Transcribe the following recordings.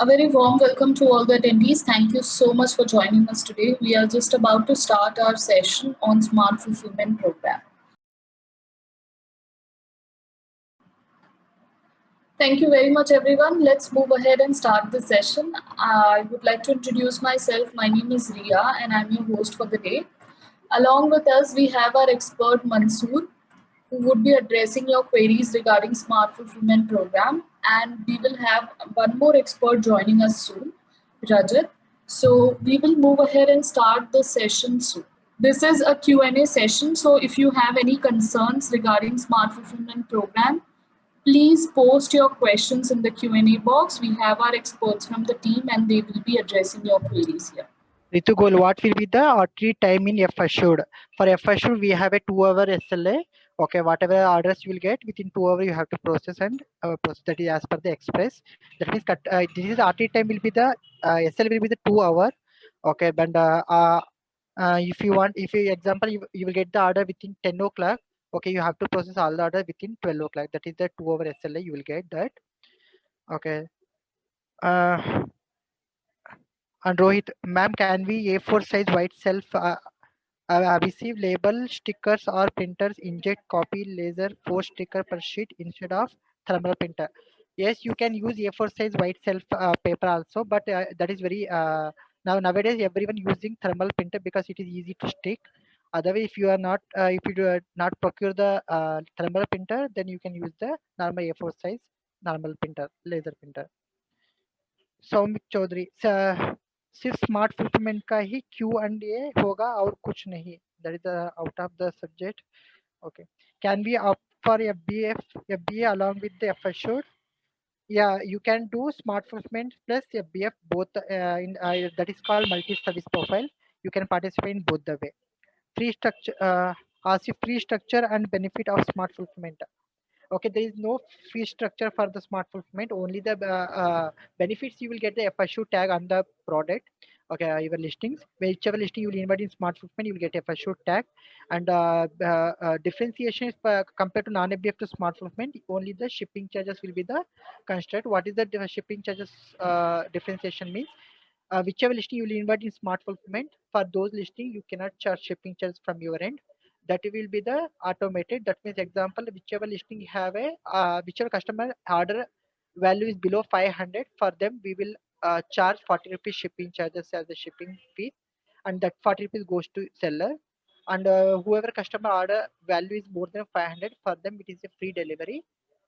A very warm welcome to all the attendees. Thank you so much for joining us today. We are just about to start our session on Smart Fulfillment Program. Thank you very much, everyone. Let's move ahead and start the session. I would like to introduce myself. My name is Ria, and I'm your host for the day. Along with us, we have our expert Mansoor, who would be addressing your queries regarding Smart Fulfillment Program. And we will have one more expert joining us soon, Rajat. So we will move ahead and start the session soon. This is a Q&A session, so if you have any concerns regarding Smart Fulfillment Program, please post your questions in the Q&A box. We have our experts from the team and they will be addressing your queries here. Ritu Gol, what will be the RT time in F assured? For F assured, we have a 2-hour SLA. Okay, whatever orders you will get within 2 hours, you have to process and process. That is as per the express. That means this is RT time will be the SLA will be the 2 hour. Okay, but if you want, if you example you will get the order within 10 o'clock. Okay, you have to process all the order within 12 o'clock. That is the 2-hour SLA. You will get that. Okay. And Rohit, ma'am, can we A4 size white self adhesive label stickers or printers inject copy laser 4 sticker per sheet instead of thermal printer? Yes, you can use A4 size white self paper also, but that is very nowadays everyone using thermal printer because it is easy to stick. Otherwise, if you are not if you do not procure the thermal printer, then you can use the normal A4 size normal printer laser printer. Soumik Chaudhary सिर्फ smart fulfilment का ही Q&A होगा और कुछ नहीं. That is out of the subject. Okay. Can we opt for FBA along with the F assured? Yeah, you can do smart fulfillment plus FBF both that is called multi-service profile. You can participate in both the way. Free structure, Asif, free structure and benefit of smart fulfillment. Okay, there is no fee structure for the smart fulfillment, only the benefits. You will get the FSU tag on the product. Okay, your listings, whichever listing you will invite in smart fulfillment, you will get FSU tag. And differentiation is compared to non-FBF to smart fulfillment, only the shipping charges will be the constraint. What is the shipping charges differentiation means? Whichever listing you will invite in smart fulfillment, for those listing you cannot charge shipping charges from your end. That will be the automated. That means example, whichever listing you have whichever customer order value is below 500, for them we will charge 40 rupees shipping charges as the shipping fee, and that 40 rupees goes to seller. And whoever customer order value is more than 500, for them it is a free delivery.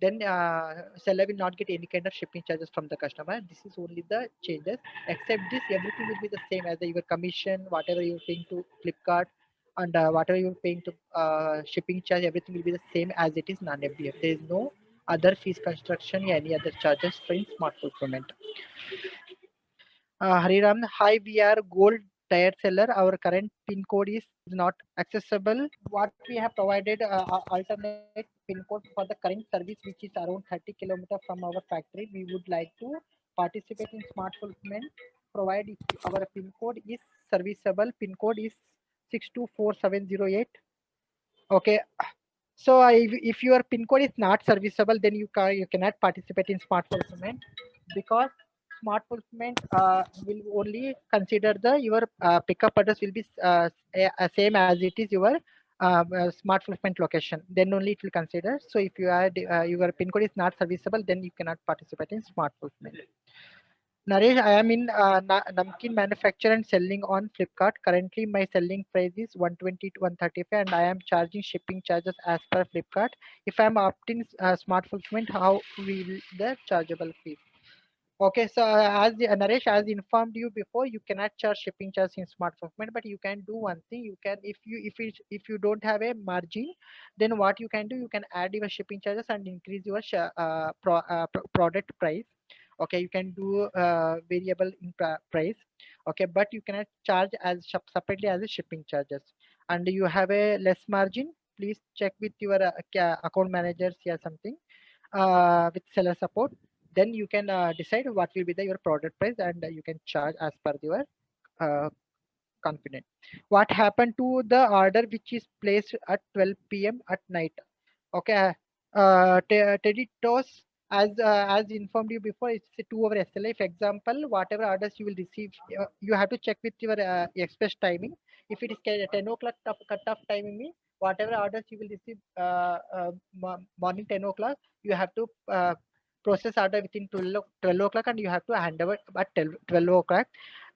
Then seller will not get any kind of shipping charges from the customer. This is only the changes. Except this, everything will be the same as your commission, whatever you're paying to Flipkart, and whatever you're paying to shipping charge, everything will be the same as it is non-FBF. There is no other fees construction, any other charges for in smart fulfillment. Hariram, hi, we are gold tier seller. Our current pin code is not accessible. What we have provided alternate pin code for the current service, which is around 30 kilometers from our factory. We would like to participate in smart fulfillment, provide if our pin code is serviceable. Pin code is 624708. Okay. So if your pin code is not serviceable, then you cannot participate in smart fulfillment, because smart fulfillment will only consider your pickup address will be same as it is your smart fulfillment location. Then only it will consider. So if you are your pin code is not serviceable, then you cannot participate in smart fulfillment. Naresh, I am in namkeen manufacture and selling on Flipkart. Currently, my selling price is 120 to 135, and I am charging shipping charges as per Flipkart. If I am opting smart fulfillment, how will the chargeable fee? Okay, so as Naresh, as informed you before, you cannot charge shipping charge in smart fulfillment, but you can do one thing. You can, if you don't have a margin, then what you can do, you can add your shipping charges and increase your product price. Okay, you can do variable in price. Okay, but you cannot charge as separately as a shipping charges. And you have a less margin, please check with your account managers or something with seller support. Then you can decide what will be your product price, and you can charge as per your confident. What happened to the order which is placed at 12 p.m. at night? Okay, Teddy Toss, as informed you before, it's a 2 hour SLA. For example, whatever orders you will receive, you have to check with your express timing. If it is 10 o'clock cut-off timing means whatever orders you will receive morning 10 o'clock, you have to process order within 12 o'clock, and you have to hand over at 12 o'clock.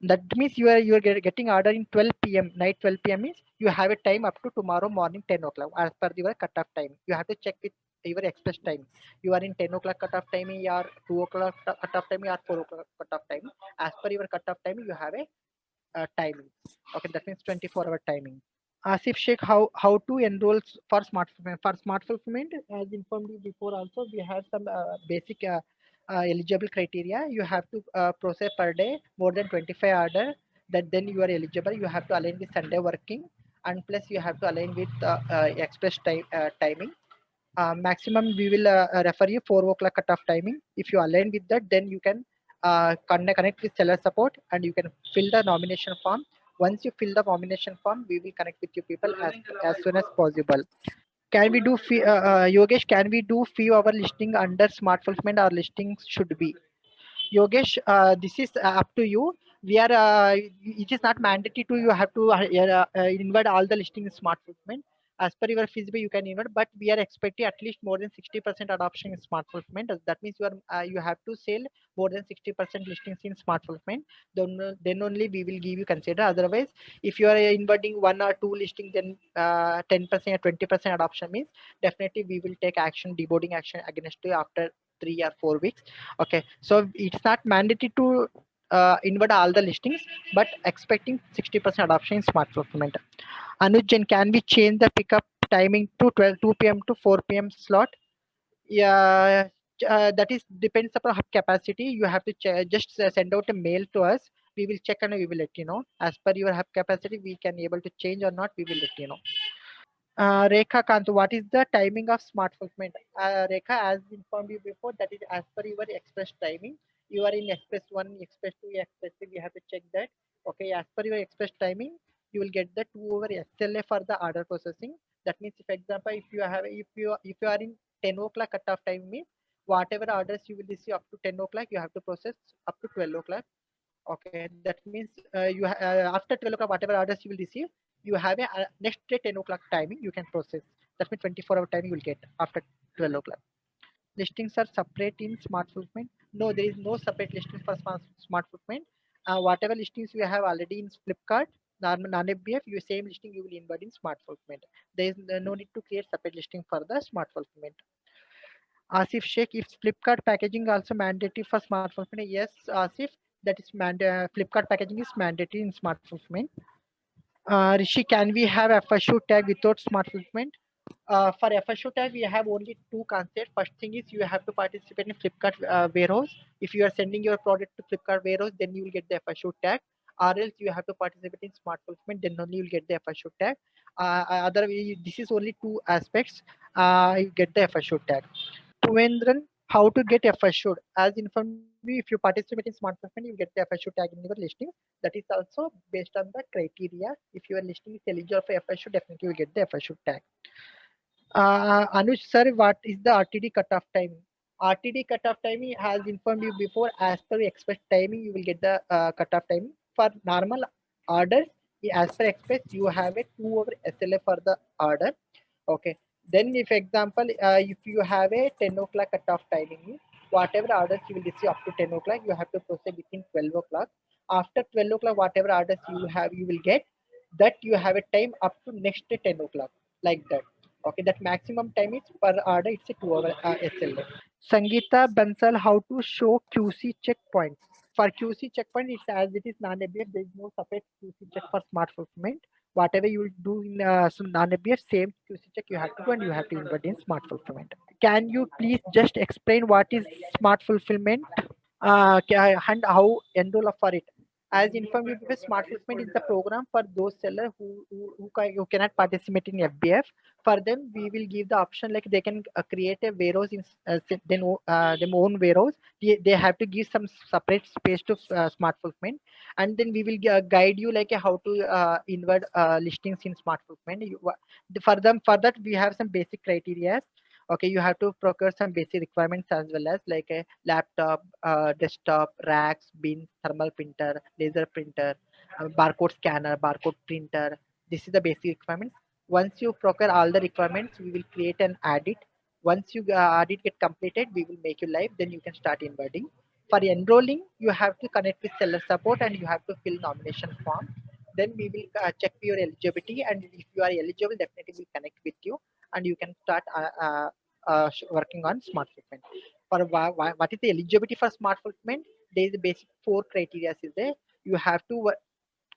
That means you are getting order in 12 p.m. night 12 p.m. means you have a time up to tomorrow morning 10 o'clock as per your cut-off time. You have to check with your express time. You are in 10 o'clock cut-off timing, or 2 o'clock cut-off timing, or 4 o'clock cut-off timing. As per your cut-off timing, you have a timing. Okay, that means 24-hour timing. Asif Sheikh, how to enroll for smart fulfillment? For smart fulfillment, as informed you before, also we have some basic eligible criteria. You have to process per day more than 25 order. That then you are eligible. You have to align with Sunday working, and plus you have to align with express timing. Maximum we will refer you 4 o'clock cutoff timing. If you align with that, then you can connect with seller support, and you can fill the nomination form. Once you fill the nomination form, we will connect with you people as soon as possible. Can we do fee, Yogesh, can we do few our listing under smart fulfillment? Our listings should be Yogesh, this is up to you. We are. It is not mandatory to you have to invert all the listing in smart fulfillment. As per your feasibility, you can invert, but we are expecting at least more than 60% adoption in smart fulfillment. That means you have to sell more than 60% listings in smart fulfillment. Then only we will give you consider. Otherwise, if you are inverting one or two listing, then 10% or 20% adoption means definitely we will take action, deboarding action against you after 3 or 4 weeks. Okay, so it's not mandatory to invert all the listings, but expecting 60% adoption in smart fulfillment. Anuj Jain, can we change the pickup timing to 2 p.m. to 4 p.m. slot? Yeah, that is depends upon hub capacity. You have to just send out a mail to us. We will check and we will let you know. As per your hub capacity, we can able to change or not. We will let you know. Rekha Kant, what is the timing of smart fulfillment? Rekha, as informed you before, that is as per your express timing. You are in express 1, express 2, express 3. We have to check that. Okay, as per your express timing, you will get the 2 over SLA for the order processing. That means, if example, if you are in 10 o'clock cutoff time means whatever orders you will receive up to 10 o'clock, you have to process up to 12 o'clock. Okay, that means after 12 o'clock, whatever orders you will receive, you have a next day 10 o'clock timing you can process. That means 24-hour time you will get after 12 o'clock. Listings are separate in smart fulfillment. No, there is no separate listings for smart fulfillment. Whatever listings you have already in Flipkart, non-FBF, your same listing you will invert in smart fulfillment. There is no need to create separate listing for the smart fulfillment. Asif Sheikh, if Flipkart packaging also mandatory for smart fulfillment? Yes, Asif, that is Flipkart packaging is mandatory in smart fulfillment. Rishi, can we have FSU tag without smart fulfillment? For FSU tag, we have only two concepts. First thing is you have to participate in Flipkart warehouse. If you are sending your product to Flipkart warehouse, then you will get the FSU tag. Or else you have to participate in smart fulfillment, then only you will get the FSU tag. Otherwise, this is only two aspects. You get the FSU tag. Puvendran, how to get FSU? As informed you, if you participate in smart fulfillment, you will get the FSU tag in your listing. That is also based on the criteria. If your listing is eligible for FSU, definitely you will get the FSU tag. Anuj sir, what is the RTD cutoff timing? RTD cutoff timing has informed you before. As per express timing, you will get the cutoff timing. For normal orders, as per express, you have a 2 over SLA for the order. Okay. Then, if example, if you have a 10 o'clock cutoff timing, whatever orders you will receive up to 10 o'clock, you have to proceed within 12 o'clock. After 12 o'clock, whatever orders you have, you will get that you have a time up to next 10 o'clock, like that. Okay, that maximum time is per order, it's a 2 hour SLA. Sangeeta Bansal, how to show QC checkpoints? For QC checkpoint, it's as it is non-ABF, there is no separate QC check for smart fulfillment. Whatever you will do in non-ABF, same QC check you have to do, and you have to invert in smart fulfillment. Can you please just explain what is smart fulfillment and how enroll for it? As informed you before, smart fulfillment is the program for those sellers who cannot participate in FBF. For them, we will give the option like they can create a warehouse in them own warehouse. They have to give some separate space to smart fulfillment, and then we will guide you like how to invert listings in smart fulfillment. For that we have some basic criteria. Okay, you have to procure some basic requirements as well as like a laptop, desktop, racks, bins, thermal printer, laser printer, barcode scanner, barcode printer. This is the basic requirements. Once you procure all the requirements, we will create an audit. Once you audit get completed, we will make you live. Then you can start inviting. For enrolling, you have to connect with seller support and you have to fill nomination form. Then we will check your eligibility, and if you are eligible, definitely we'll connect with you and you can start working on smart fulfillment. For what is the eligibility for smart fulfillment? There is a basic 4 criteria is there. You have to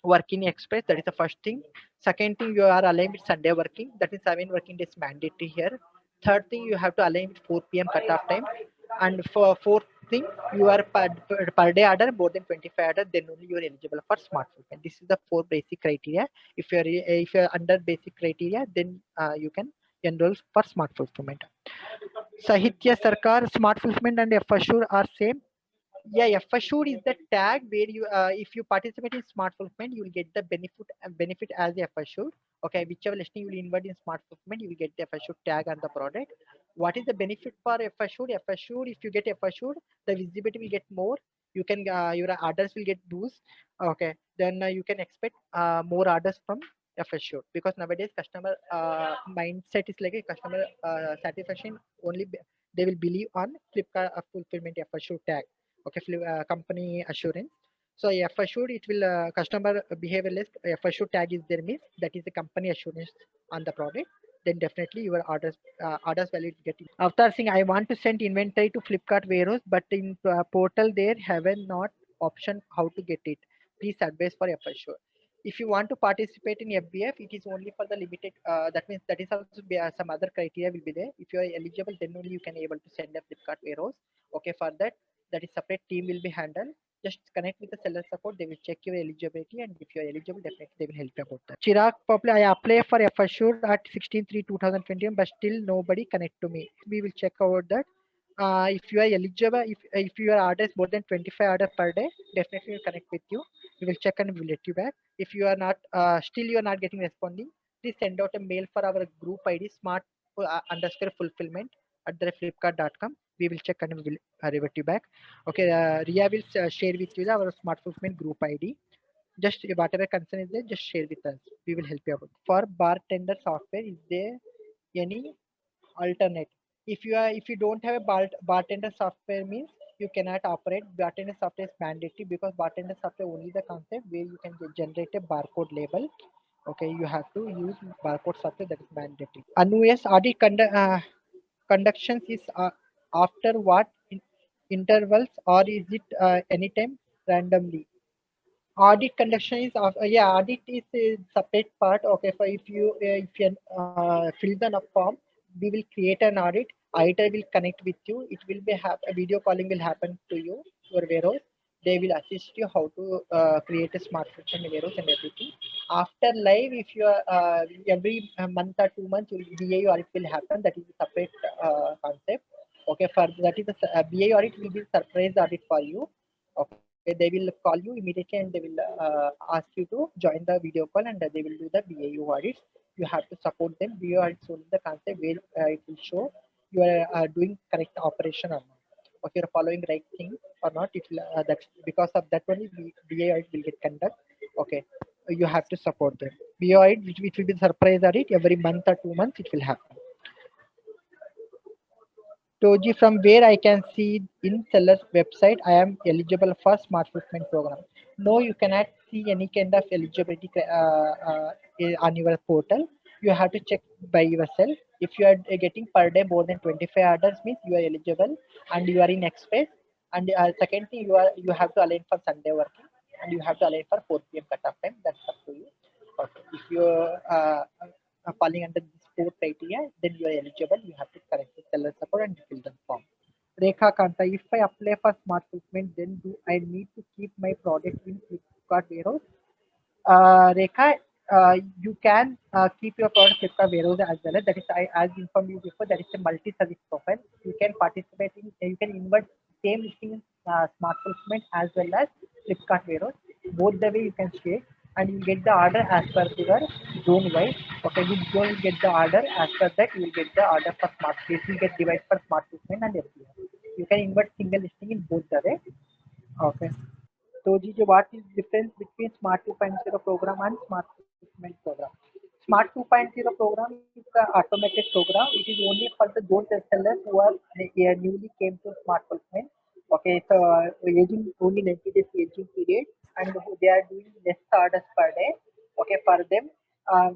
work in express, that is the first thing. Second thing, you are aligned with Sunday working, that is 7 working days mandatory here. Third thing, you have to align with 4 p.m. cutoff time. And for fourth thing, you are per day order more than 25 order, then only you are eligible for smart fulfillment. This is the 4 basic criteria. If you are under basic criteria, then you can enroll for smart fulfillment. Sahitya Sarkar, smart fulfillment and FASURE are same. Yeah, FASURE is the tag where you, if you participate in smart fulfillment, you will get the benefit as a FASURE. Okay, whichever listing you will invert in smart fulfillment, you will get the FASURE tag on the product. What is the benefit for FASURE? FASURE, if you get FASURE, the visibility will get more. You can your orders will get boost. Okay, then you can expect more orders from FASURE, because nowadays customer mindset is like a customer satisfaction only. They will believe on Flipkart fulfillment FASURE tag. Okay, company assurance. So FASURE, it will customer behaviorless FASURE tag is there, means that is the company assurance on the product. Then definitely your orders value is getting. Avatar Singh, I want to send inventory to Flipkart warehouse, but in portal there haven't not option how to get it. Please advise for FASURE. If you want to participate in FBF, it is only for the limited. That means that is also some other criteria will be there. If you are eligible, then only you can able to send a Flipkart warehouse. Okay, for that is separate team will be handled. Just connect with the seller support. They will check your eligibility, and if you are eligible, definitely they will help you about that. Chirag Popla, I apply for FASURE at 16/3/2021, but still nobody connect to me. We will check out that. If you are eligible, if your order is more than 25 order per day, definitely we'll connect with you. We will check and we will let you back. If you are not still you are not getting responding, please send out a mail for our group ID smart underscore fulfillment at the flipkart.com. We will check and we will revert you back. Okay, Ria will share with you our smart fulfillment group ID. Just whatever concern is there, just share with us. We will help you out. For bartender software, is there any alternate? If you don't have a bartender software, means you cannot operate. Bartender software is mandatory, because bartender software only the concept where you can generate a barcode label. Okay, you have to use barcode software, that is mandatory. Anu, yes, audit conductions is after what intervals, or is it anytime randomly? Audit conduction is yeah, audit is a separate part. Okay, for if you fill the form, we will create an audit. Auditor will connect with you. It will be a video calling will happen to you, your warehouse. They will assist you how to create a smart system warehouse and everything. After live, if you are every month or 2 months, BAU audit will happen. That is a separate concept. Okay, for that is the BAU audit will be surprise audit for you. Okay, they will call you immediately and they will ask you to join the video call, and they will do the BAU audits. You have to support them. BAU audits only the concept where it will show you are doing correct operation or not. Okay, you're following right thing or not. It will that because of that only BAU audit will get conduct. Okay, you have to support them. BAU audit, which will be surprise audit every month or 2 months, it will happen. Toji, from where I can see in seller's website, I am eligible for smart fulfillment program. No, you cannot see any kind of eligibility on your portal. You have to check by yourself. If you are getting per day more than 25 orders, means you are eligible and you are in express. And second thing, you have to align for Sunday working, and you have to align for 4 p.m. cutoff time. That's up to you. Okay. If you falling under this 4 criteria, then you are eligible. You have to connect the seller support and fill the form. Rekha Kanta, if I apply for smart fulfillment, then do I need to keep my product in Flipkart warehouse? Rekha, you can keep your product Flipkart warehouse as well. That is, as informed you before, that is a multi-service profile. You can participate in, you can invert same listing in smart fulfillment as well as Flipkart warehouse. Both the way you can share, and you get the order as per your zone wise. Okay, which zone will get the order, as per that you will get the order for smart. This will get divided for smart placement and FPL. You can invert single listing in both the way. Okay. So Gigi, what is difference between Smart 2.0 program and Smart Placement program? Smart 2.0 program is the automated program. It is only for the those sellers who are newly came to Smart Placement. Okay, so aging only 90 days aging period, and they are doing less orders per day. Okay, for them,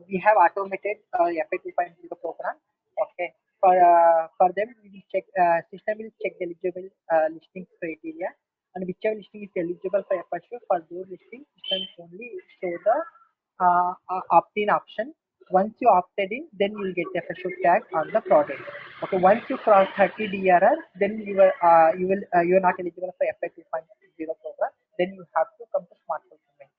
we have automated FA 2.0 program. Okay, for them, we will check system will check the eligible listings criteria, and whichever listing is eligible for FSU, for those listings, system only show the opt-in option. Once you opted in, then you will get the FSU tag on the product. Okay, once you cross 30 DRR, then you are not eligible for FA 2.0 program. Then you have to come to Smart Fulfillment.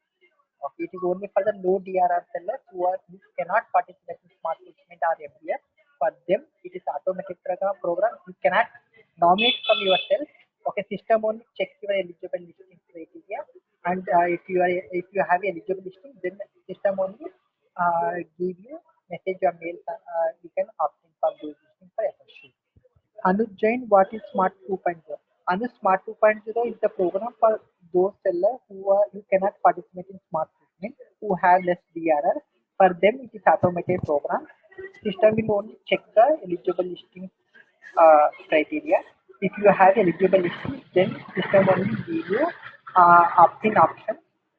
Okay, it is only for the low DRR sellers who cannot participate in Smart Fulfillment or MDF. For them, it is automatic program. You cannot nominate from yourself. Okay, system only checks your eligible listing criteria, and if you have eligible listing, then system only give you message or mail. You can opt in for those listings for FSU. Anuj Jain, what is Smart 2.0? Anuj, Smart 2.0 is the program for those sellers who cannot participate in Smart Placement, who have less DRR. For them, it is automated program. System will only check the eligible listing criteria. If you have eligible listing, then system only give you opt-in option.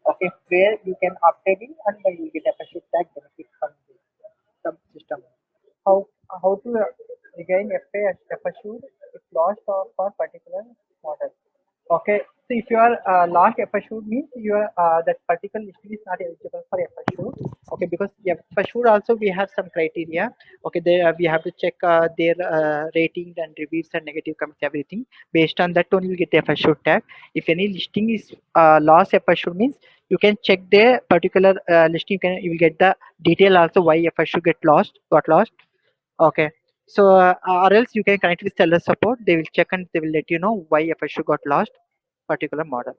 Okay, where you can opt in and then you get a special tag benefit from the system. How how to regain FA FSU if lost or for particular model. Okay, so if you are lost FSU means you are that particular listing is not eligible for FSU. Okay, because FSU also we have some criteria. Okay, there we have to check their ratings and reviews and negative comments, everything. Based on that only you get the FSU tag. If any listing is lost FSU means you can check the particular listing. You will get the detail also why FSU got lost. Okay. So, or else you can connect with seller support. They will check and they will let you know why FSU got lost particular model.